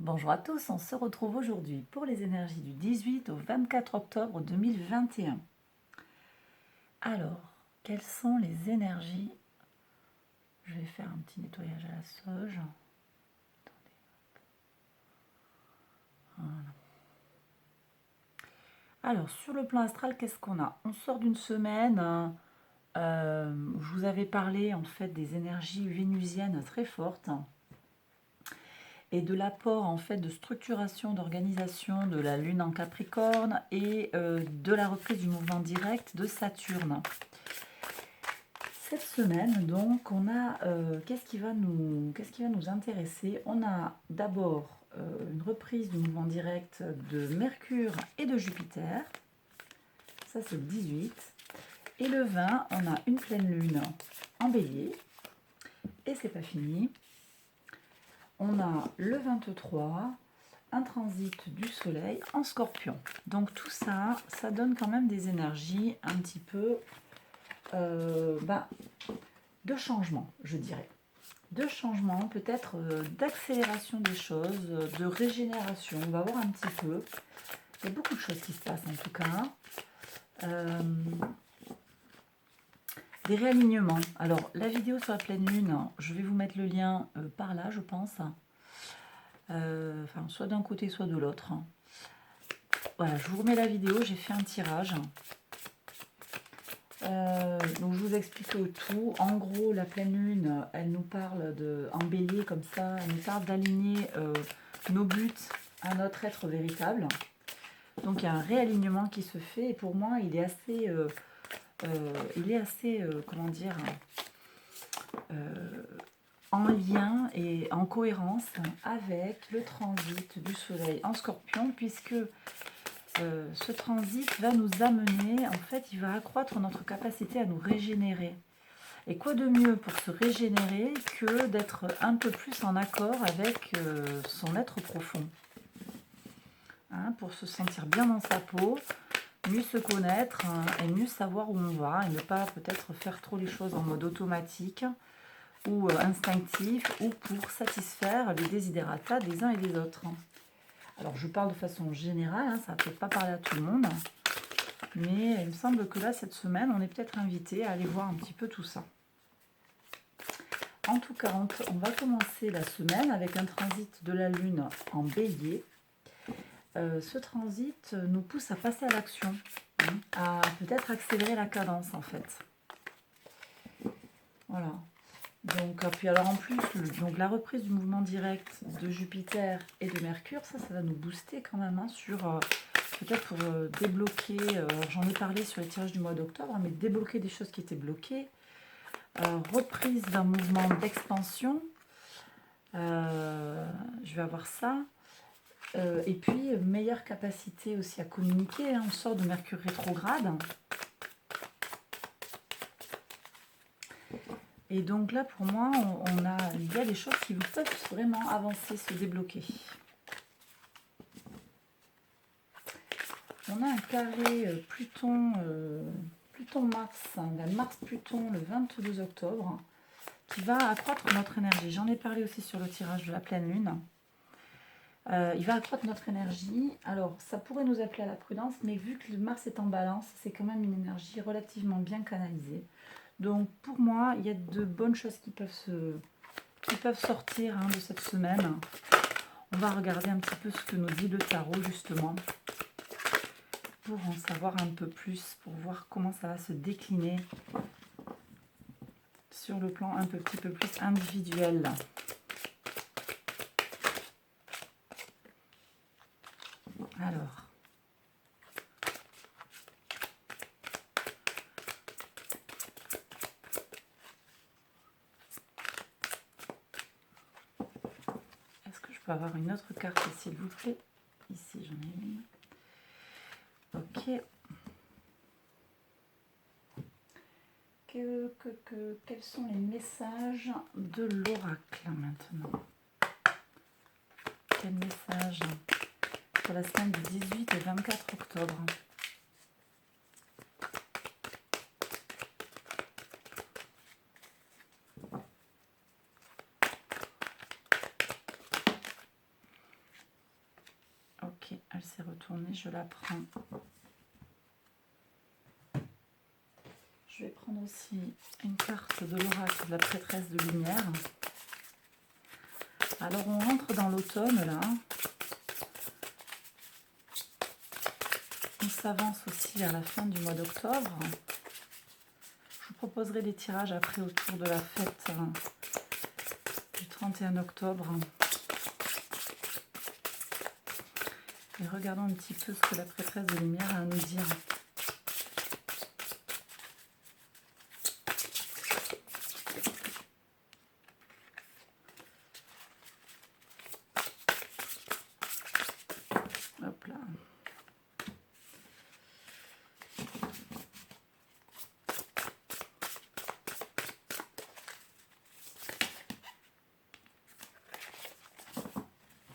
Bonjour à tous, on se retrouve aujourd'hui pour les énergies du 18 au 24 octobre 2021. Alors, quelles sont les énergies? Je vais faire un petit nettoyage à la sauge. Attendez. Voilà. Alors, sur le plan astral, qu'est-ce qu'on a? On sort d'une semaine, je vous avais parlé en fait des énergies vénusiennes très fortes et de l'apport en fait de structuration, d'organisation de la Lune en Capricorne et de la reprise du mouvement direct de Saturne. Cette semaine, donc, on a qu'est-ce qui va nous intéresser? On a d'abord une reprise du mouvement direct de Mercure et de Jupiter. Ça, c'est le 18. Et le 20, on a une pleine lune en Bélier. Et c'est pas fini. On a le 23, un transit du Soleil en Scorpion. Donc tout ça, ça donne quand même des énergies un petit peu de changement, je dirais. De changement, peut-être d'accélération des choses, de régénération. On va voir un petit peu. Il y a beaucoup de choses qui se passent en tout cas. Des réalignements. Alors, la vidéo sur la pleine lune, je vais vous mettre le lien par là, je pense. Enfin, soit d'un côté, soit de l'autre. Voilà, je vous remets la vidéo, j'ai fait un tirage. Donc je vous explique tout. En gros, la pleine lune, elle nous parle en bélier comme ça, elle nous parle d'aligner nos buts à notre être véritable. Donc il y a un réalignement qui se fait et pour moi, il est assez, comment dire, en lien et en cohérence avec le transit du soleil en Scorpion, puisque ce transit va nous amener, en fait, il va accroître notre capacité à nous régénérer. Et quoi de mieux pour se régénérer que d'être un peu plus en accord avec son être profond, hein, pour se sentir bien dans sa peau, mieux se connaître et mieux savoir où on va et ne pas peut-être faire trop les choses en mode automatique ou instinctif ou pour satisfaire les desiderata des uns et des autres. Alors je parle de façon générale, hein, ça ne va peut-être pas parler à tout le monde, mais il me semble que là, cette semaine, on est peut-être invité à aller voir un petit peu tout ça. En tout cas, on va commencer la semaine avec un transit de la Lune en Bélier. Ce transit nous pousse à passer à l'action, hein, à peut-être accélérer la cadence en fait. Voilà. Donc, puis alors en plus, donc la reprise du mouvement direct de Jupiter et de Mercure, ça va nous booster quand même hein, sur peut-être pour débloquer, j'en ai parlé sur les tirages du mois d'octobre, mais débloquer des choses qui étaient bloquées, reprise d'un mouvement d'expansion, je vais avoir ça, et puis meilleure capacité aussi à communiquer, hein, on sort de Mercure rétrograde. Et donc là, pour moi, il y a des choses qui peuvent vraiment avancer, se débloquer. On a un carré Pluton-Mars, Mars-Pluton le 22 octobre, qui va accroître notre énergie. J'en ai parlé aussi sur le tirage de la pleine lune. Il va accroître notre énergie. Alors, ça pourrait nous appeler à la prudence, mais vu que le Mars est en balance, c'est quand même une énergie relativement bien canalisée. Donc pour moi, il y a de bonnes choses qui peuvent sortir hein, de cette semaine. On va regarder un petit peu ce que nous dit le tarot justement, pour en savoir un peu plus, pour voir comment ça va se décliner sur le plan un petit peu plus individuel. Alors. Je peux avoir une autre carte s'il vous plaît. Ici j'en ai une. Ok. Quels sont les messages de l'oracle maintenant? Quel message pour la semaine du 18 et 24 octobre? elle s'est retournée, je la prends. Je vais prendre aussi une carte de l'oracle de la prêtresse de lumière. Alors on rentre dans l'automne là. On s'avance aussi vers la fin du mois d'octobre. Je vous proposerai des tirages après autour de la fête du 31 octobre. Et regardons un petit peu ce que la prêtresse de lumière a à nous dire. Hop là.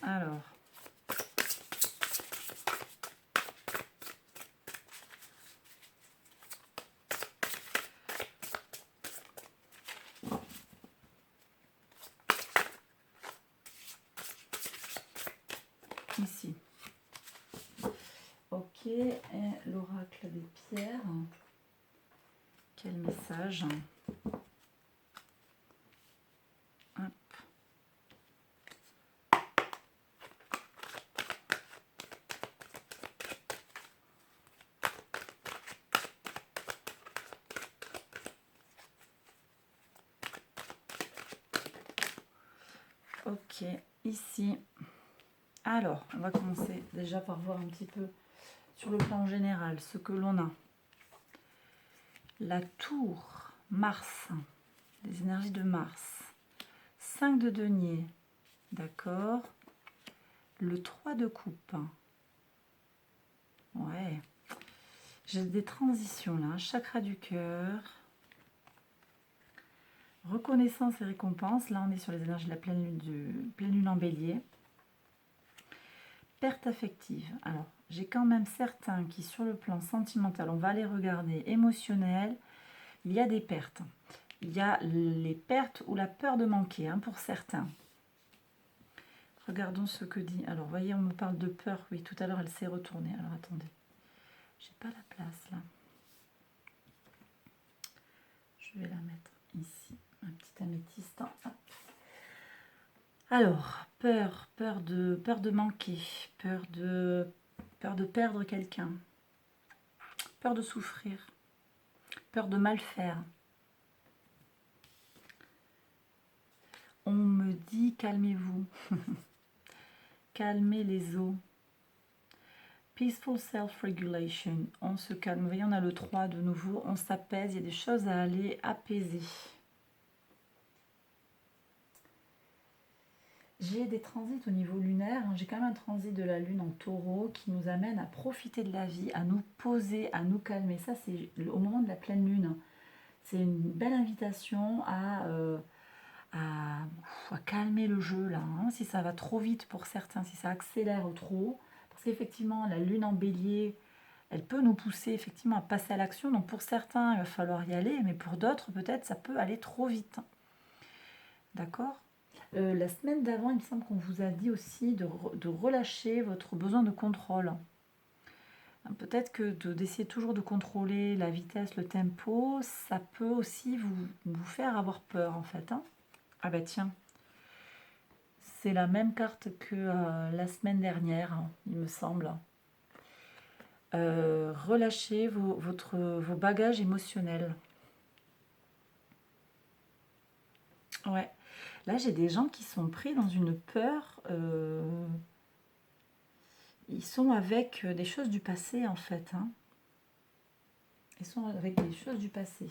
Alors. Ici. Ok, et l'oracle des pierres. Quel message? Hop. Ok, ici. Alors, on va commencer déjà par voir un petit peu sur le plan général ce que l'on a. La tour, Mars, les énergies de Mars. 5 de denier, d'accord. Le 3 de coupe. Ouais. J'ai des transitions là. Chakra du cœur. Reconnaissance et récompense. Là, on est sur les énergies de la pleine lune en bélier. Perte affective. Alors, j'ai quand même certains qui, sur le plan sentimental, on va les regarder, émotionnel, il y a des pertes. Il y a les pertes ou la peur de manquer, hein, pour certains. Regardons ce que dit. Alors, vous voyez, on me parle de peur. Oui, tout à l'heure, elle s'est retournée. Alors, attendez. J'ai pas la place, là. Je vais la mettre ici. Un petit améthyste. Hop. Alors, peur de manquer, peur de perdre quelqu'un, peur de souffrir, peur de mal faire. On me dit calmez-vous, calmez les eaux. Peaceful self-regulation, on se calme. Vous voyez, on a le 3 de nouveau, on s'apaise, il y a des choses à aller apaiser. J'ai des transits au niveau lunaire, j'ai quand même un transit de la lune en taureau qui nous amène à profiter de la vie, à nous poser, à nous calmer. Ça, c'est au moment de la pleine lune. C'est une belle invitation à calmer le jeu, là. Hein, si ça va trop vite pour certains, si ça accélère trop. Parce qu'effectivement, la lune en bélier, elle peut nous pousser effectivement à passer à l'action. Donc pour certains, il va falloir y aller, mais pour d'autres, peut-être, ça peut aller trop vite. D'accord ? La semaine d'avant, il me semble qu'on vous a dit aussi de relâcher votre besoin de contrôle. Peut-être que d'essayer toujours de contrôler la vitesse, le tempo, ça peut aussi vous faire avoir peur en fait. Hein. Ah bah tiens, c'est la même carte que la semaine dernière, hein, il me semble. Relâchez vos bagages émotionnels. Ouais. Là, j'ai des gens qui sont pris dans une peur. Ils sont avec des choses du passé, en fait. Hein. Ils sont avec des choses du passé.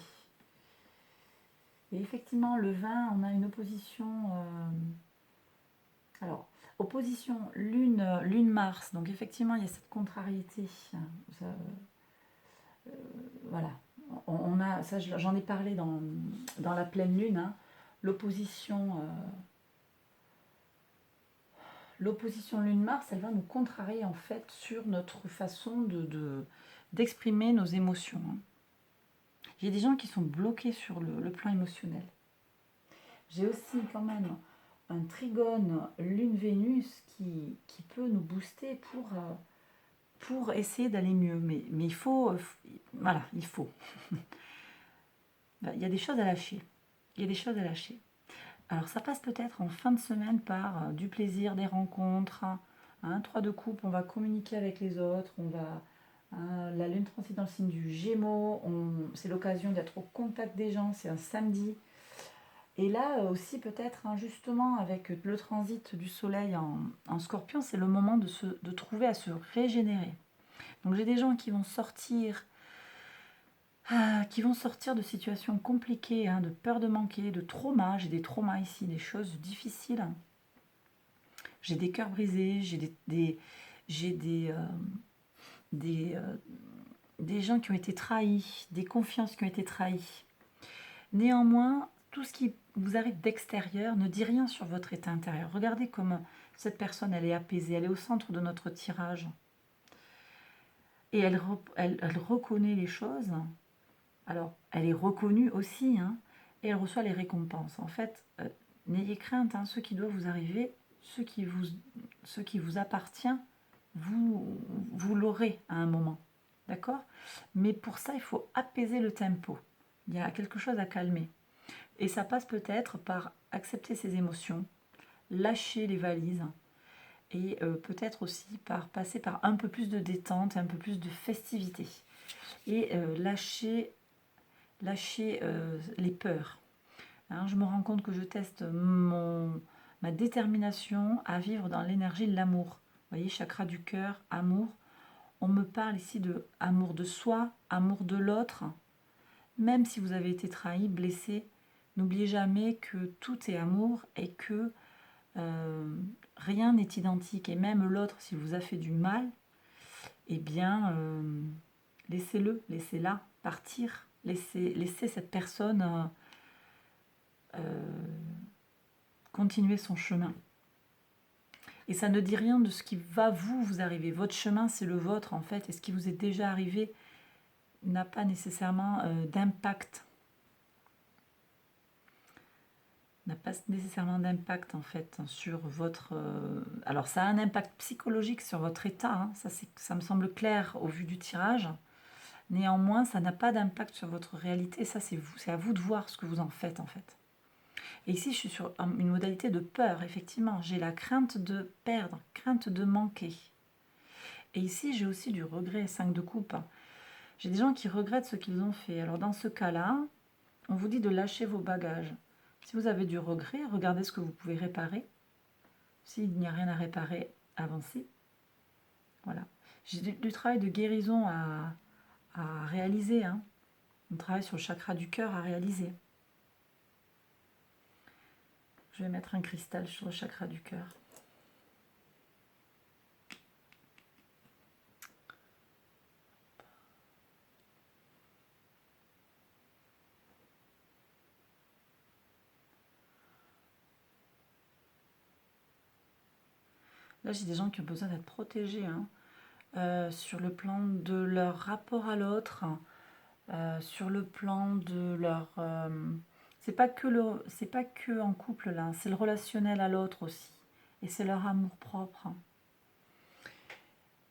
Et effectivement, le 20, on a une opposition. Alors, opposition Lune-Mars. Donc, effectivement, il y a cette contrariété. Voilà. On a, ça, j'en ai parlé dans la pleine lune. Hein. L'opposition Lune-Mars, elle va nous contrarier en fait sur notre façon d'exprimer nos émotions. Hein. Il y a des gens qui sont bloqués sur le plan émotionnel. J'ai aussi quand même un trigone Lune-Vénus qui peut nous booster pour essayer d'aller mieux. Mais il faut, voilà, il faut. Il y a des choses à lâcher. Il y a des choses à lâcher. Alors ça passe peut-être en fin de semaine par du plaisir, des rencontres, hein, 3 de coupe, on va communiquer avec les autres, la lune transite dans le signe du Gémeaux, c'est l'occasion d'être au contact des gens, c'est un samedi. Et là aussi peut-être justement avec le transit du soleil en Scorpion, c'est le moment de trouver à se régénérer. Donc j'ai des gens qui vont sortir de situations compliquées, de peur de manquer, de traumas. J'ai des traumas ici, des choses difficiles. J'ai des cœurs brisés, j'ai des gens qui ont été trahis, des confiances qui ont été trahies. Néanmoins, tout ce qui vous arrive d'extérieur ne dit rien sur votre état intérieur. Regardez comme cette personne, elle est apaisée, elle est au centre de notre tirage. Et elle reconnaît les choses. Alors, elle est reconnue aussi, et elle reçoit les récompenses. En fait, n'ayez crainte, ce qui doit vous arriver, ce qui vous appartient, vous l'aurez à un moment. D'accord? Mais pour ça, il faut apaiser le tempo. Il y a quelque chose à calmer. Et ça passe peut-être par accepter ses émotions, lâcher les valises, et peut-être aussi par passer par un peu plus de détente, un peu plus de festivité. Et lâcher les peurs. Je me rends compte que je teste ma détermination à vivre dans l'énergie de l'amour. Vous voyez, chakra du cœur, amour. On me parle ici de amour de soi, amour de l'autre. Même si vous avez été trahi, blessé, n'oubliez jamais que tout est amour et que rien n'est identique. Et même l'autre, s'il vous a fait du mal, eh bien, laissez-le, laissez-la partir. Laissez cette personne continuer son chemin. Et ça ne dit rien de ce qui va vous arriver. Votre chemin, c'est le vôtre, en fait. Et ce qui vous est déjà arrivé n'a pas nécessairement d'impact. N'a pas nécessairement d'impact, en fait, sur votre... Alors, ça a un impact psychologique sur votre état. Ça me semble clair au vu du tirage. Néanmoins, ça n'a pas d'impact sur votre réalité. Ça, c'est à vous de voir ce que vous en faites, en fait. Et ici, je suis sur une modalité de peur, effectivement. J'ai la crainte de perdre, crainte de manquer. Et ici, j'ai aussi du regret, 5 de coupe. J'ai des gens qui regrettent ce qu'ils ont fait. Alors, dans ce cas-là, on vous dit de lâcher vos bagages. Si vous avez du regret, regardez ce que vous pouvez réparer. S'il n'y a rien à réparer, avancez. Voilà. J'ai du travail de guérison à réaliser. Un travail sur le chakra du cœur à réaliser. Je vais mettre un cristal sur le chakra du cœur. Là, j'ai des gens qui ont besoin d'être protégés sur le plan de leur rapport à l'autre, sur le plan de leur... c'est pas que en couple, là, c'est le relationnel à l'autre aussi. Et c'est leur amour propre.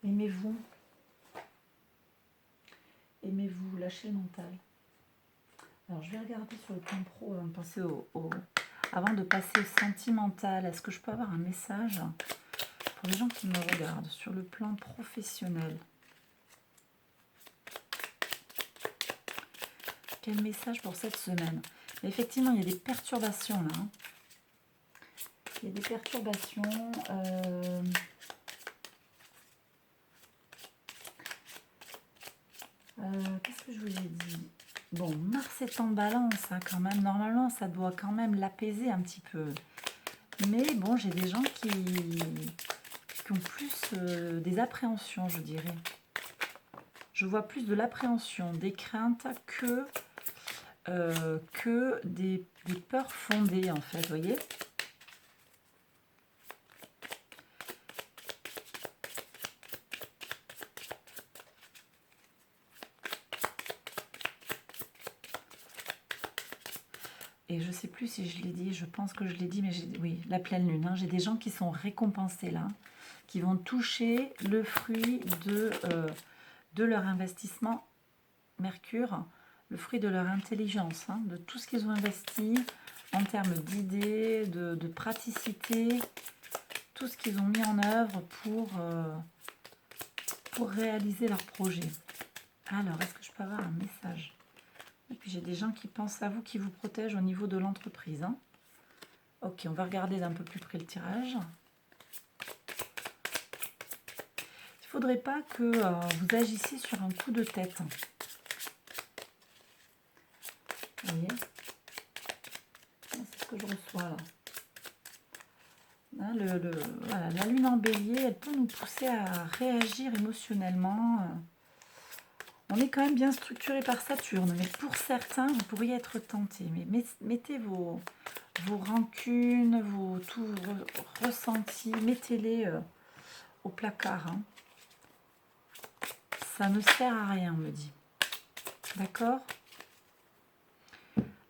Aimez-vous. Aimez-vous, lâchez le mental. Alors, je vais regarder sur le plan pro avant de passer au sentimental. Est-ce que je peux avoir un message pour les gens qui me regardent sur le plan professionnel? Quel message pour cette semaine? Effectivement, il y a des perturbations là. Il y a des perturbations. Qu'est-ce que je vous ai dit? Bon, Mars est en balance quand même. Normalement, ça doit quand même l'apaiser un petit peu. Mais bon, j'ai des gens qui ont plus des appréhensions, je dirais. Je vois plus de l'appréhension, des craintes que des peurs fondées, en fait, vous voyez. Et je ne sais plus si je l'ai dit, je pense que je l'ai dit, mais oui, la pleine lune. J'ai des gens qui sont récompensés là. qui vont toucher le fruit de leur investissement Mercure, le fruit de leur intelligence, hein, de tout ce qu'ils ont investi en termes d'idées, de praticité, tout ce qu'ils ont mis en œuvre pour réaliser leur projet. Alors, est-ce que je peux avoir un message? Et puis j'ai des gens qui pensent à vous, qui vous protègent au niveau de l'entreprise. Hein. Ok, on va regarder d'un peu plus près le tirage. Il ne faudrait pas que vous agissiez sur un coup de tête. Vous voyez? C'est ce que je reçois là. Hein, voilà, la lune en bélier, elle peut nous pousser à réagir émotionnellement. On est quand même bien structuré par Saturne, mais pour certains, vous pourriez être tenté. Mais mettez vos rancunes, tous vos ressentis, mettez-les au placard. Hein. Ça ne sert à rien, on me dit. D'accord?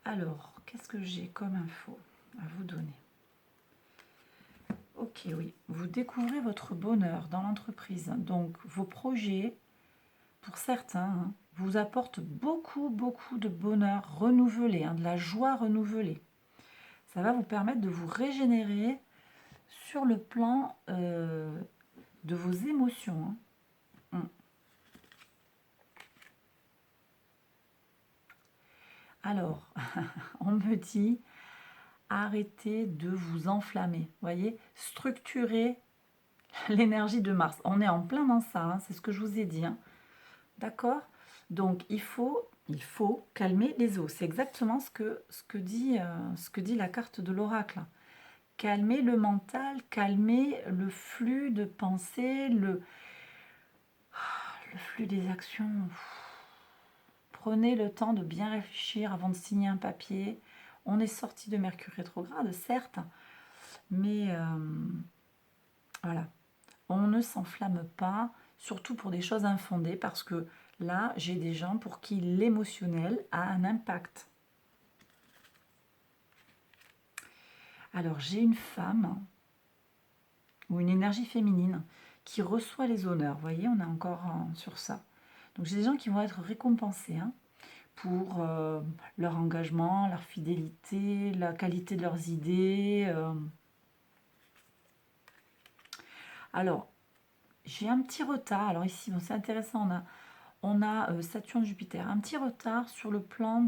Alors, qu'est-ce que j'ai comme info à vous donner? Ok, oui. Vous découvrez votre bonheur dans l'entreprise. Donc, vos projets, pour certains, hein, vous apportent beaucoup, beaucoup de bonheur renouvelé, hein, de la joie renouvelée. Ça va vous permettre de vous régénérer sur le plan de vos émotions. Hein. Alors, on me dit, arrêtez de vous enflammer. Vous voyez, structurez l'énergie de Mars. On est en plein dans ça, hein, c'est ce que je vous ai dit. Hein. D'accord? Donc, il faut calmer les eaux. C'est exactement ce que dit la carte de l'oracle. Calmer le mental, calmer le flux de pensée, le flux des actions. Prenez le temps de bien réfléchir avant de signer un papier. On est sorti de Mercure rétrograde, certes, mais voilà. On ne s'enflamme pas, surtout pour des choses infondées, parce que là, j'ai des gens pour qui l'émotionnel a un impact. Alors, j'ai une femme ou une énergie féminine qui reçoit les honneurs. Vous voyez, on est encore sur ça. Donc, j'ai des gens qui vont être récompensés pour leur engagement, leur fidélité, la qualité de leurs idées. Alors, j'ai un petit retard. Alors ici, bon, c'est intéressant, on a Saturne-Jupiter. Un petit retard sur le plan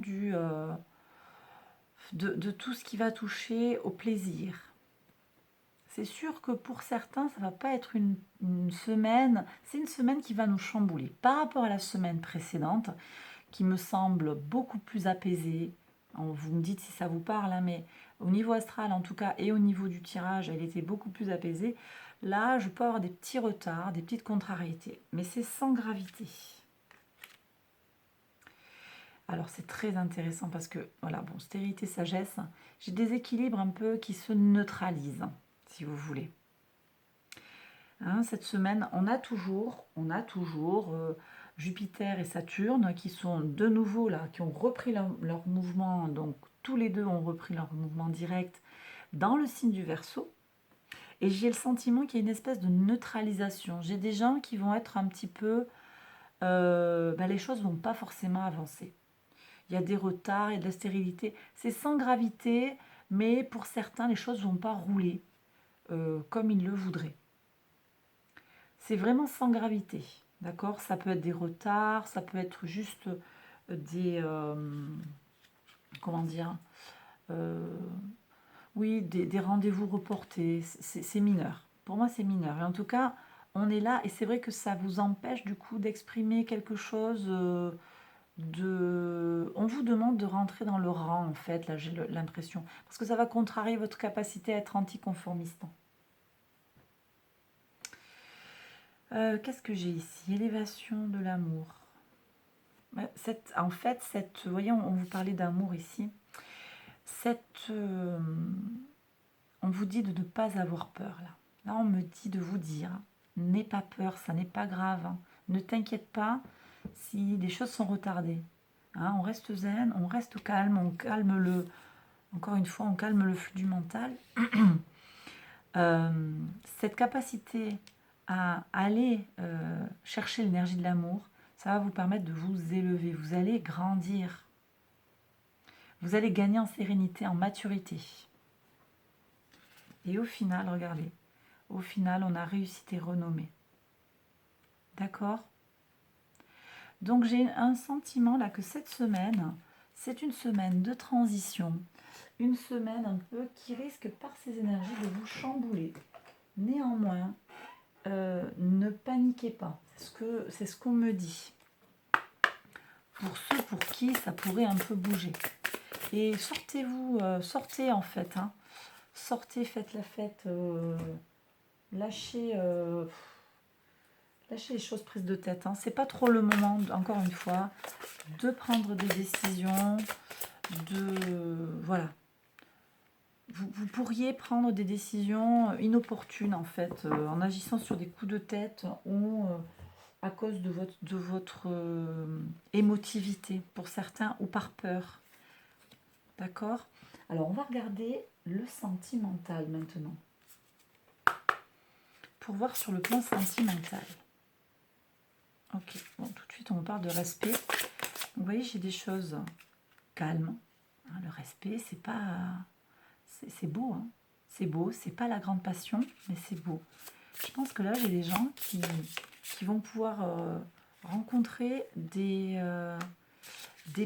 de tout ce qui va toucher au plaisir. C'est sûr que pour certains, ça ne va pas être une semaine. C'est une semaine qui va nous chambouler. Par rapport à la semaine précédente, qui me semble beaucoup plus apaisée. Vous me dites si ça vous parle, hein, mais au niveau astral en tout cas, et au niveau du tirage, elle était beaucoup plus apaisée. Là, je peux avoir des petits retards, des petites contrariétés, mais c'est sans gravité. Alors c'est très intéressant parce que, voilà, bon, stérilité, sagesse, j'ai des équilibres un peu qui se neutralisent, si vous voulez. Hein, cette semaine, on a toujours Jupiter et Saturne qui sont de nouveau là, qui ont repris leur mouvement, donc tous les deux ont repris leur mouvement direct dans le signe du Verseau. Et j'ai le sentiment qu'il y a une espèce de neutralisation. J'ai des gens qui vont être un petit peu... les choses ne vont pas forcément avancer. Il y a des retards, il y a de la stérilité. C'est sans gravité, mais pour certains, les choses ne vont pas rouler comme ils le voudraient. C'est vraiment sans gravité. D'accord? Ça peut être des retards, ça peut être juste des... comment dire oui, des rendez-vous reportés, c'est mineur. Pour moi, c'est mineur. Et en tout cas, on est là, et c'est vrai que ça vous empêche du coup d'exprimer quelque chose On vous demande de rentrer dans le rang, en fait, là j'ai l'impression. Parce que ça va contrarier votre capacité à être anticonformiste. Qu'est-ce que j'ai ici? Élévation de l'amour. En fait, vous voyez, on vous parlait d'amour ici. On vous dit de ne pas avoir peur là. Là, on me dit de vous dire, n'aie pas peur, ça n'est pas grave. Hein. Ne t'inquiète pas si des choses sont retardées. Hein, on reste zen, on reste calme, on calme encore une fois, on calme le flux du mental. Cette capacité à aller chercher l'énergie de l'amour, ça va vous permettre de vous élever. Vous allez grandir. Vous allez gagner en sérénité, en maturité. Et au final, regardez, au final, on a réussite et renommée. D'accord? Donc j'ai un sentiment là que cette semaine, c'est une semaine de transition. Une semaine un peu qui risque par ses énergies de vous chambouler. Néanmoins, ne paniquez pas. C'est ce qu'on me dit. Pour ceux pour qui ça pourrait un peu bouger. Et sortez-vous, sortez en fait. Hein. Sortez, faites la fête. Lâchez les choses prises de tête. Hein. C'est pas trop le moment, encore une fois, de prendre des décisions. Voilà. Vous pourriez prendre des décisions inopportunes en fait, en agissant sur des coups de tête ou à cause de votre émotivité pour certains ou par peur. D'accord? Alors on va regarder le sentimental maintenant. Pour voir sur le plan sentimental. Ok, bon, tout de suite on parle de respect. Vous voyez, j'ai des choses calmes. Hein, le respect, c'est pas... C'est beau, hein. C'est beau, c'est pas la grande passion, mais c'est beau. Je pense que là, j'ai des gens qui vont pouvoir rencontrer des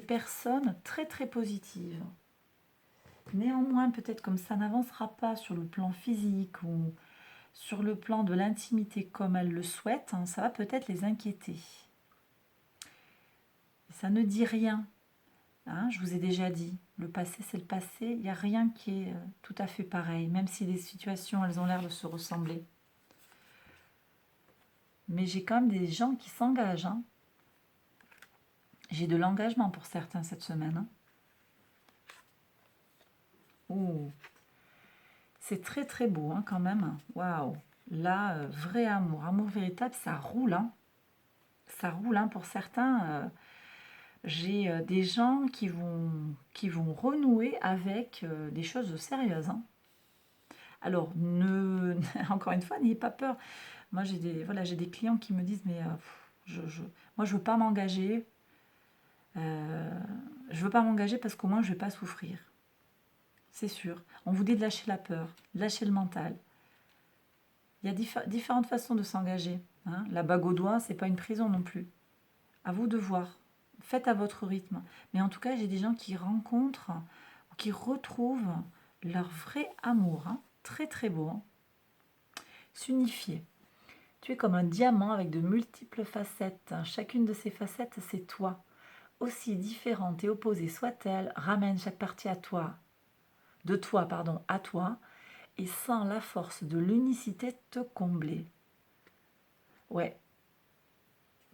personnes très très positives. Néanmoins, peut-être comme ça n'avancera pas sur le plan physique ou sur le plan de l'intimité comme elles le souhaitent, hein, ça va peut-être les inquiéter. Ça ne dit rien. Hein, je vous ai déjà dit, le passé c'est le passé, il n'y a rien qui est tout à fait pareil, même si les situations elles ont l'air de se ressembler. Mais j'ai quand même des gens qui s'engagent. Hein. J'ai de l'engagement pour certains cette semaine. Hein. Oh. C'est très très beau hein, quand même. Waouh. Là, vrai amour, amour véritable, ça roule. Hein. Ça roule hein, pour certains. J'ai des gens qui vont renouer avec des choses sérieuses. Hein. Alors, encore une fois, n'ayez pas peur. Moi, j'ai des clients qui me disent, mais moi, je veux pas m'engager. Je veux pas m'engager parce qu'au moins, je vais pas souffrir. C'est sûr. On vous dit de lâcher la peur, de lâcher le mental. Il y a différentes façons de s'engager. Hein. La bague au doigt, c'est pas une prison non plus. À vous de voir. Faites à votre rythme. Mais en tout cas, j'ai des gens qui rencontrent, qui retrouvent leur vrai amour. Hein. Très très beau. Hein. S'unifier. Tu es comme un diamant avec de multiples facettes. Chacune de ces facettes, c'est toi. Aussi différente et opposée soit-elle, ramène chaque partie à toi. De toi, pardon, à toi. Et sans la force de l'unicité te combler. Ouais.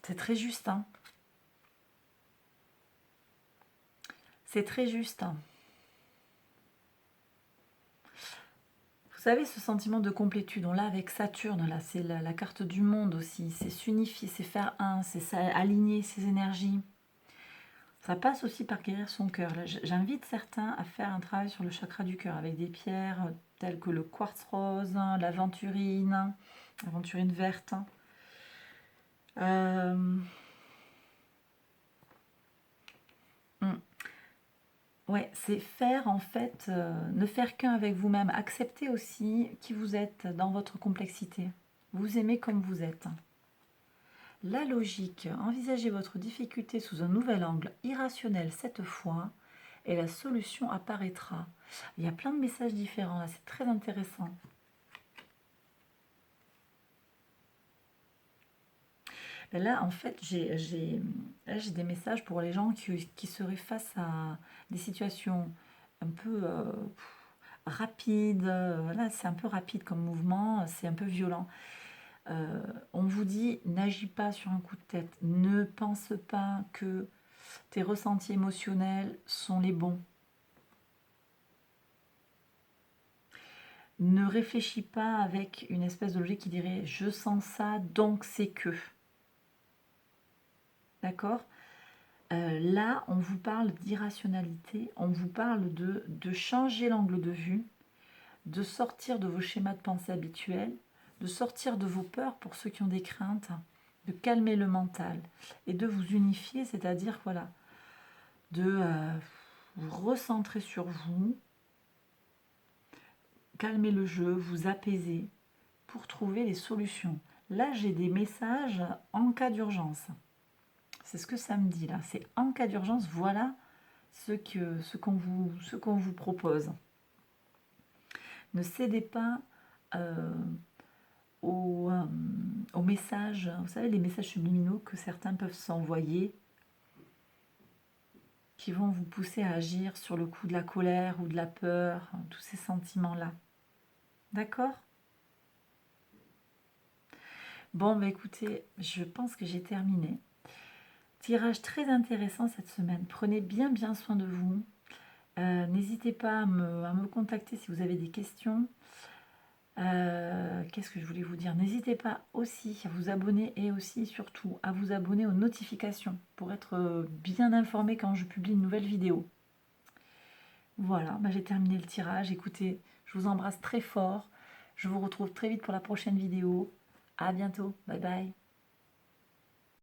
C'est très juste, hein. C'est très juste. Hein. Vous savez, ce sentiment de complétude, on l'a avec Saturne, là, c'est la carte du monde aussi. C'est s'unifier, c'est faire un, c'est aligner ses énergies. Ça passe aussi par guérir son cœur. J'invite certains à faire un travail sur le chakra du cœur avec des pierres telles que le quartz rose, l'aventurine verte. Ouais, c'est faire en fait, ne faire qu'un avec vous-même. Accepter aussi qui vous êtes dans votre complexité. Vous aimez comme vous êtes. La logique, envisagez votre difficulté sous un nouvel angle irrationnel cette fois et la solution apparaîtra. Il y a plein de messages différents là, c'est très intéressant. Là, en fait, j'ai des messages pour les gens qui seraient face à des situations un peu rapides. Là, c'est un peu rapide comme mouvement, c'est un peu violent. On vous dit, n'agis pas sur un coup de tête. Ne pense pas que tes ressentis émotionnels sont les bons. Ne réfléchis pas avec une espèce de logique qui dirait « je sens ça, donc c'est que ». D'accord ? Là, on vous parle d'irrationalité, on vous parle de changer l'angle de vue, de sortir de vos schémas de pensée habituels, de sortir de vos peurs pour ceux qui ont des craintes, de calmer le mental et de vous unifier, c'est-à-dire voilà, de vous recentrer sur vous, calmer le jeu, vous apaiser pour trouver les solutions. Là, j'ai des messages en cas d'urgence. C'est ce que ça me dit là. C'est en cas d'urgence, voilà ce qu'on vous propose. Ne cédez pas aux messages, vous savez, les messages subliminaux que certains peuvent s'envoyer, qui vont vous pousser à agir sur le coup de la colère ou de la peur, tous ces sentiments-là. D'accord ? Bon, bah écoutez, je pense que j'ai terminé. Tirage très intéressant cette semaine. Prenez bien soin de vous. N'hésitez pas à me contacter si vous avez des questions. Qu'est-ce que je voulais vous dire? N'hésitez pas aussi à vous abonner et aussi surtout à vous abonner aux notifications pour être bien informé quand je publie une nouvelle vidéo. Voilà, bah j'ai terminé le tirage. Écoutez, je vous embrasse très fort. Je vous retrouve très vite pour la prochaine vidéo. À bientôt. Bye bye.